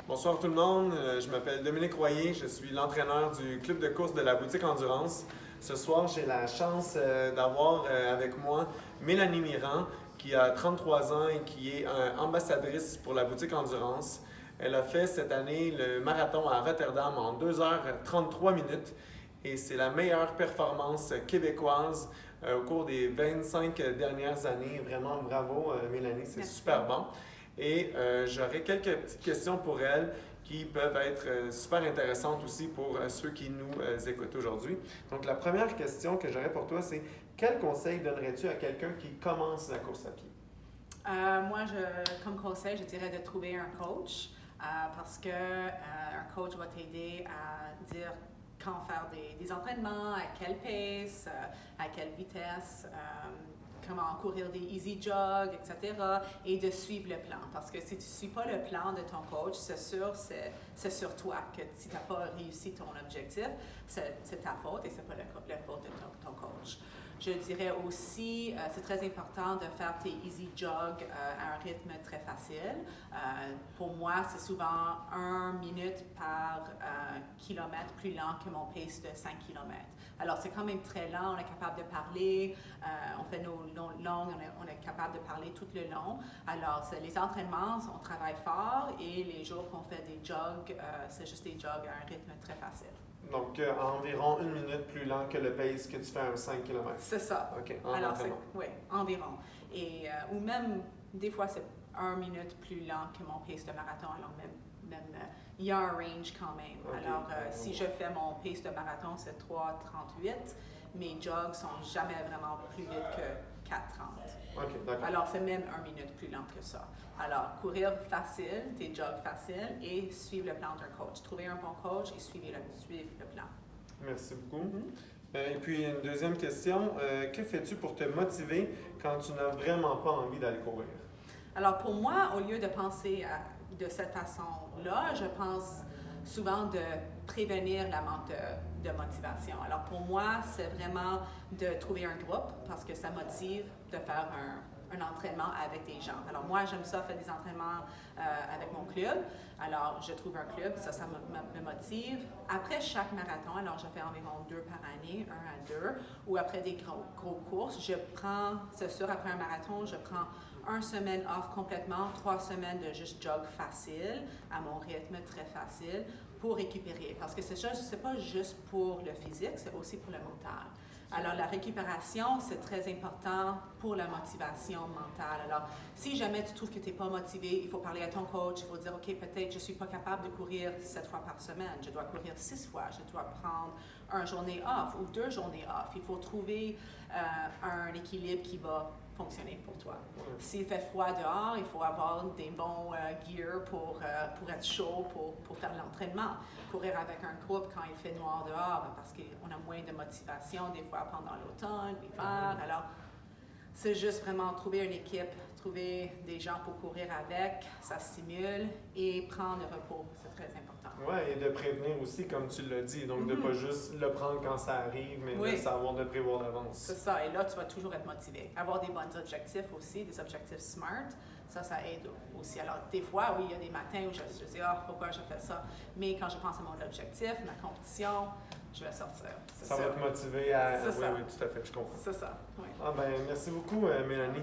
Bonsoir tout le monde, je m'appelle Dominique Royer, je suis l'entraîneur du club de course de la boutique Endurance. Ce soir, j'ai la chance d'avoir avec moi Mélanie Mirand, qui a 33 ans et qui est ambassadrice pour la boutique Endurance. Elle a fait cette année le marathon à Rotterdam en 2h33 minutes et c'est la meilleure performance québécoise au cours des 25 dernières années. Vraiment, bravo Mélanie, c'est super bon. Et j'aurais quelques petites questions pour elle qui peuvent être super intéressantes aussi pour ceux qui nous écoutent aujourd'hui. Donc, la première question que j'aurais pour toi, c'est quel conseil donnerais-tu à quelqu'un qui commence la course à pied? Moi, comme conseil, je dirais de trouver un coach parce qu'un coach va t'aider à dire quand faire des entraînements, à quelle pace, à quelle vitesse. Comment courir des easy jogs, etc. et de suivre le plan. Parce que si tu ne suis pas le plan de ton coach, c'est sur toi que si tu n'as pas réussi ton objectif, c'est ta faute et ce n'est pas la faute de ton coach. Je dirais aussi, c'est très important de faire tes easy jogs à un rythme très facile. Pour moi, c'est souvent 1 minute par kilomètre plus lent que mon pace de 5 km. Alors, c'est quand même très lent, on est capable de parler, on fait nos longues, on est capable de parler tout le long. Alors, les entraînements, on travaille fort et les jours qu'on fait des jogs, c'est juste des jogs à un rythme très facile. Donc, environ 1 minute plus lent que le pace que tu fais à un 5 km. C'est ça. OK, alors, oui, environ. Et, ou même, des fois, c'est 1 minute plus lent que mon pace de marathon. Alors, même il y a un range quand même. Okay. Alors, si je fais mon pace de marathon, c'est 3,38. Mes jogs sont jamais vraiment plus vite que 4,30. OK, d'accord. Alors, c'est même 1 minute plus lent que ça. Alors, courir facile, des jogs faciles et suivre le plan d'un coach. Trouver un bon coach et suivre le plan. Merci beaucoup. Et puis, une deuxième question. Que fais-tu pour te motiver quand tu n'as vraiment pas envie d'aller courir? Alors, pour moi, au lieu de penser de cette façon-là, je pense souvent de prévenir la manque de motivation. Alors, pour moi, c'est vraiment de trouver un groupe parce que ça motive de faire un entraînement avec des gens. Alors, moi, j'aime ça, faire des entraînements avec mon club. Alors, je trouve un club, ça me motive. Après chaque marathon, alors je fais environ 2 par année, 1 à 2, ou après des gros courses, c'est sûr, après un marathon, je prends 1 semaine off complètement, 3 semaines de juste jog facile, à mon rythme très facile, pour récupérer. Parce que c'est pas juste pour le physique, c'est aussi pour le mental. Alors, la récupération, c'est très important pour la motivation mentale. Alors, si jamais tu trouves que tu n'es pas motivé, il faut parler à ton coach, il faut dire, OK, peut-être je ne suis pas capable de courir 7 fois par semaine, je dois courir 6 fois, je dois prendre 1 journée off ou 2 journées off. Il faut trouver un équilibre qui va fonctionner pour toi. S'il fait froid dehors, il faut avoir des bons gear pour être chaud, pour faire l'entraînement. Courir avec un groupe quand il fait noir dehors, parce qu'on a moins de motivation des fois pendant l'automne, l'hiver. Alors, c'est juste vraiment trouver une équipe, trouver des gens pour courir avec, ça stimule et prendre le repos, c'est très important. Oui, et de prévenir aussi, comme tu l'as dit, donc de ne pas juste le prendre quand ça arrive, mais de savoir, de prévoir d'avance. C'est ça, et là, tu vas toujours être motivé. Avoir des bons objectifs aussi, des objectifs SMART, ça aide aussi. Alors, des fois, oui, il y a des matins où je me dis, pourquoi je fais ça? Mais quand je pense à mon objectif, ma compétition, je vais sortir. Ça va te motiver à... C'est ça. Oui, tout à fait, je comprends. C'est ça, oui. Merci beaucoup, Mélanie.